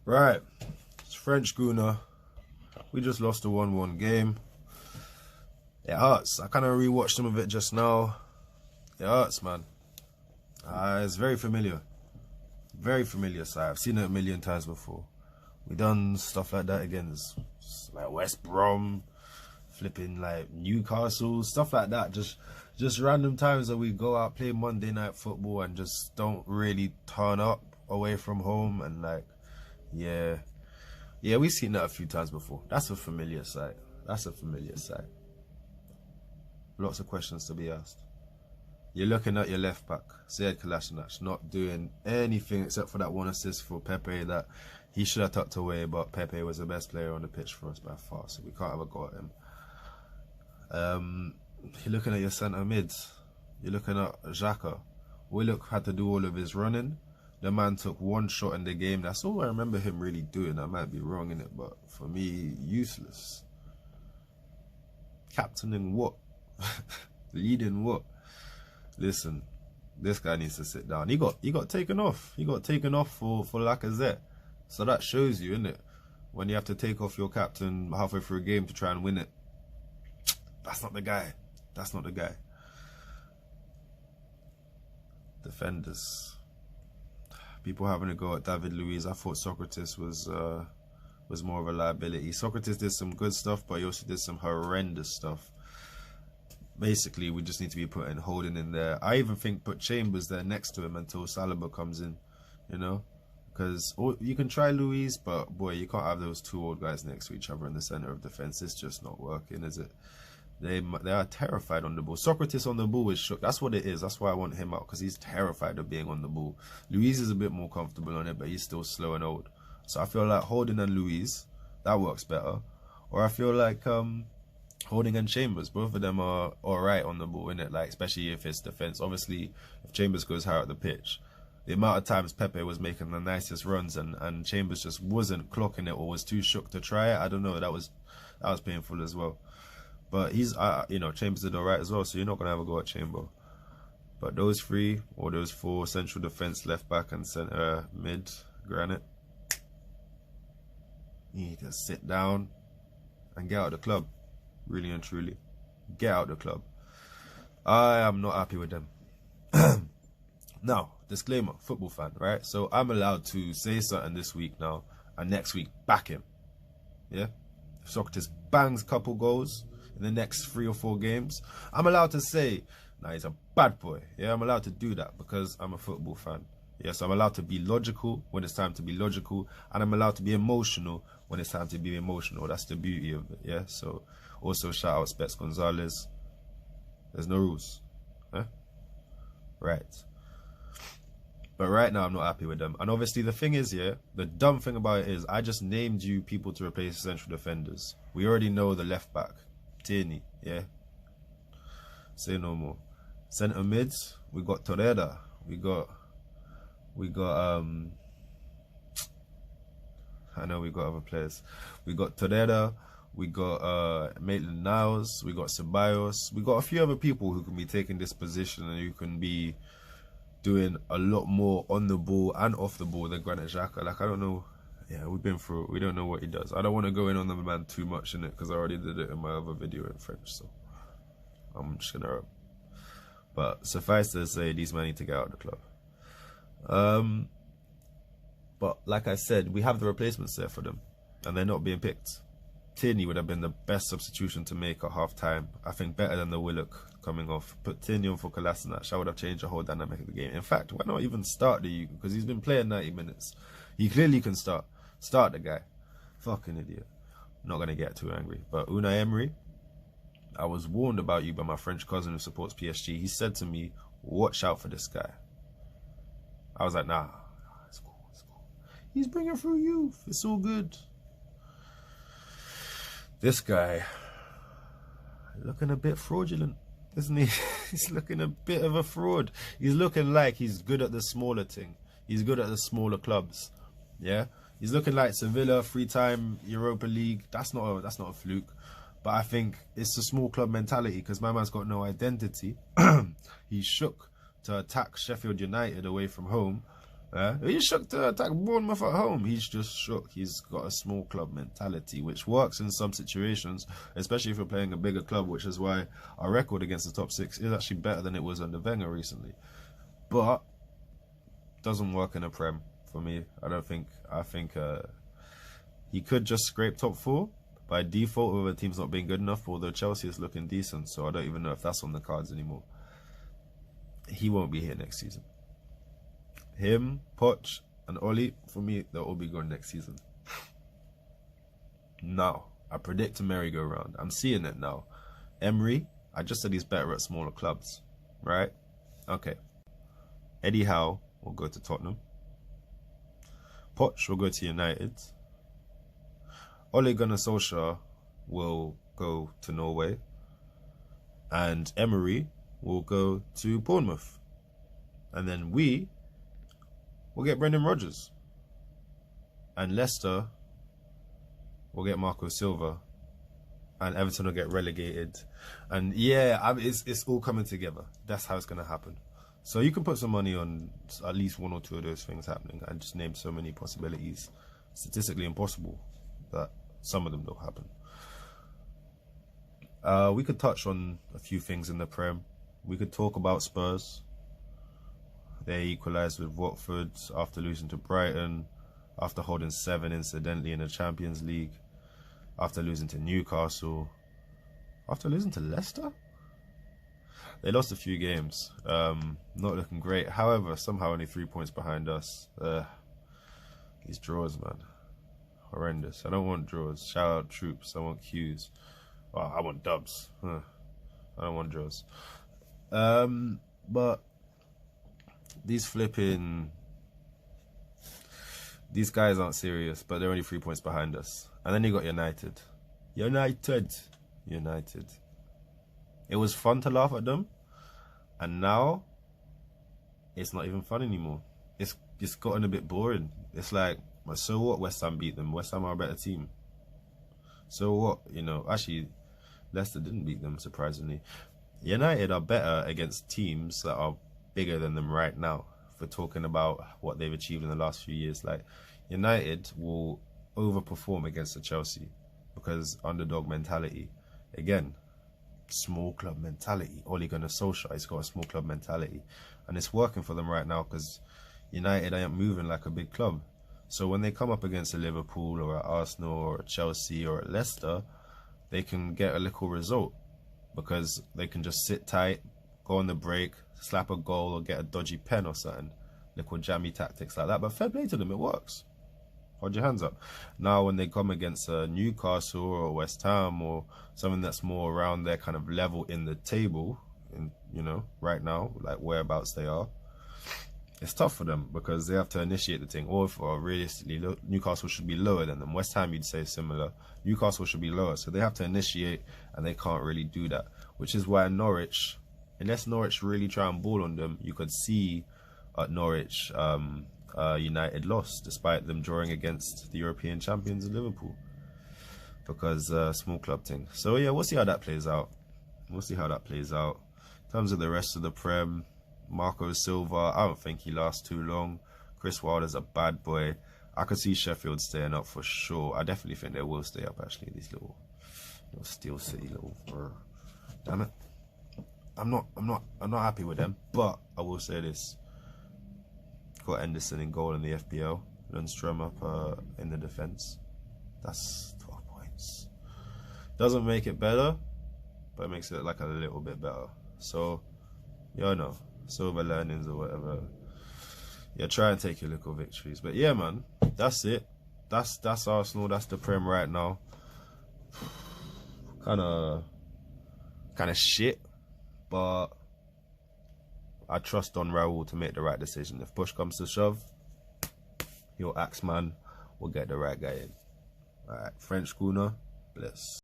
Right, it's French Gunnar. We just lost a 1-1 game. It hurts. I kind of rewatched some of it just now. It hurts, man. It's very familiar. Very familiar side. I've seen it a million times before. We done stuff like that against like West Brom, flipping like Newcastle, stuff like that. Just random times that we go out, play Monday night football and just don't really turn up away from home. And like, yeah, we've seen that a few times before. That's a familiar sight. That's a familiar sight. Lots of questions to be asked. You're looking at your left back, Sead Kolasinac, not doing anything except for that one assist for Pepe that he should have tucked away, but Pepe was the best player on the pitch for us by far, so we can't have a go at him. You're looking at your centre mids. You're looking at Xhaka. Willock had to do all of his running. The man took one shot in the game. That's all I remember him really doing. I might be wrong in it, but for me, useless. Captaining what? Leading what? Listen, this guy needs to sit down. He got taken off. He got taken off for Lacazette. So that shows you, innit? When you have to take off your captain halfway through a game to try and win it. That's not the guy. That's not the guy. Defenders. People having a go at David Luiz. I thought Socrates was more of a liability. Socrates did some good stuff, but he also did some horrendous stuff. Basically, we just need to be putting Holding in there. I even think put Chambers there next to him until Saliba comes in, you know? Because you can try Luiz, but boy, you can't have those two old guys next to each other in the centre of defence. It's just not working, is it? They are terrified on the ball. Socrates on the ball is shook. That's what it is. That's why I want him out, because he's terrified of being on the ball. Luiz is a bit more comfortable on it, but he's still slow and old. So I feel like Holding and Luiz, that works better. Or I feel like Holding and Chambers, both of them are alright on the ball, innit? Like, especially if it's defence. Obviously, if Chambers goes higher at the pitch, the amount of times Pepe was making the nicest runs and Chambers just wasn't clocking it or was too shook to try it, I don't know, that was painful as well. But he's, you know, Chambers did alright as well, so you're not going to have a go at Chamber. But those three, or those four, central defence, left back and centre mid, Granite, you need to sit down and get out of the club. Really and truly. Get out of the club. I am not happy with them. Now, disclaimer, football fan, right? So I'm allowed to say something this week now, and next week back him. Yeah? If Socrates bangs a couple goals in the next 3 or 4 games, I'm allowed to say, nah, he's a bad boy. Yeah, I'm allowed to do that because I'm a football fan. Yeah, so I'm allowed to be logical when it's time to be logical, and I'm allowed to be emotional when it's time to be emotional. That's the beauty of it, yeah? So, also shout out Specs Gonzalez. There's no rules. Huh? Right. But right now, I'm not happy with them. And obviously, the thing is, yeah, the dumb thing about it is, I just named you people to replace central defenders. We already know the left back. Tierney, yeah? Say no more. Centre mids, we got Torreira. We got I know we got other players. We got Torreira, we got Maitland-Niles, we got Ceballos. We got a few other people who can be taking this position and who can be doing a lot more on the ball and off the ball than Granit Xhaka. Like, I don't know. Yeah, we've been through it. We don't know what he does. I don't want to go in on the man too much in it because I already did it in my other video in French. So I'm just gonna. But suffice to say, these men need to get out of the club. But like I said, we have the replacements there for them, and they're not being picked. Tierney would have been the best substitution to make at half time. I think better than the Willock coming off. Put Tierney on for Kolasinac. I would have changed the whole dynamic of the game. In fact, why not even start the Hugo? Because he's been playing 90 minutes. He clearly can start. Start the guy. Fucking idiot. Not going to get too angry. But Unai Emery, I was warned about you by my French cousin who supports PSG. He said to me, watch out for this guy. I was like, nah, it's cool, it's cool. He's bringing through youth. It's all good. This guy, looking a bit fraudulent, isn't he? He's looking a bit of a fraud. He's looking like he's good at the smaller thing. He's good at the smaller clubs. Yeah? He's looking like Sevilla, 3-time Europa League. That's not a fluke. But I think it's a small club mentality because my man's got no identity. He's shook to attack Sheffield United away from home. He's shook to attack Bournemouth at home. He's just shook. He's got a small club mentality, which works in some situations, especially if you're playing a bigger club, which is why our record against the top six is actually better than it was under Wenger recently. But doesn't work in a Prem for me. I think he could just scrape top four by default with the team's not being good enough, although Chelsea is looking decent, so I don't even know if that's on the cards anymore. He won't be here next season. Him, Poch, and Oli, for me, they'll all be gone next season. Now, I predict a merry-go-round. I'm seeing it now. Emery, I just said he's better at smaller clubs, right? Okay. Eddie Howe will go to Tottenham. Poch will go to United. Gunnar Solskjaer will go to Norway. And Emery will go to Bournemouth. And then we'll get Brendan Rodgers. And Leicester will get Marco Silva. And Everton will get relegated. And yeah, it's all coming together. That's how it's going to happen. So you can put some money on at least one or two of those things happening and just name so many possibilities. Statistically impossible that some of them don't happen. We could touch on a few things in the Prem. We could talk about Spurs. They equalised with Watford after losing to Brighton, after holding 7 incidentally in the Champions League, after losing to Newcastle, after losing to Leicester. They lost a few games, not looking great. However, somehow only 3 points behind us. These draws, man, horrendous. I don't want draws. Shout out troops. I want Qs. Oh, I want dubs. I don't want draws. But these guys aren't serious, but they're only 3 points behind us. And then you got United. It was fun to laugh at them, and now it's not even fun anymore. It's gotten a bit boring. It's like, so what? West Ham beat them. West Ham are a better team. So what? You know, actually, Leicester didn't beat them, surprisingly. United are better against teams that are bigger than them right now. For talking about what they've achieved in the last few years, like United will overperform against the Chelsea because underdog mentality. Again, small club mentality. Gunnar Solskjaer, he's got a small club mentality, and it's working for them right now because United ain't moving like a big club. So when they come up against a Liverpool or an Arsenal or a Chelsea or a Leicester, they can get a little result because they can just sit tight, go on the break, slap a goal or get a dodgy pen or something. Little jammy tactics like that. But fair play to them, it works. Hold your hands up. Now when they come against Newcastle or West Ham or something that's more around their kind of level in the table, you know, right now, like whereabouts they are, it's tough for them because they have to initiate the thing. Or realistically, Newcastle should be lower than them. West Ham, you'd say similar. Newcastle should be lower. So they have to initiate, and they can't really do that. Which is why Norwich, unless Norwich really try and ball on them, you could see at Norwich, United lost, despite them drawing against the European champions in Liverpool. Because small club thing. So yeah, we'll see how that plays out. In terms of the rest of the Prem, Marco Silva, I don't think he lasts too long. Chris Wilder's a bad boy. I could see Sheffield staying up for sure. I definitely think they will stay up, actually. These little Steel City damn it. I'm not happy with them, but I will say this. Got Henderson in goal in the FPL. Lundstrom up in the defence. That's 12 points. Doesn't make it better, but it makes it like a little bit better. So, yeah, I know. Silver linings or whatever. Yeah, try and take your little victories. But yeah, man, that's it. That's Arsenal. That's the Prem right now. Kind of shit, but I trust on Raul to make the right decision. If push comes to shove, he'll axe man. We'll get the right guy in. Alright, French Gunnar, bless.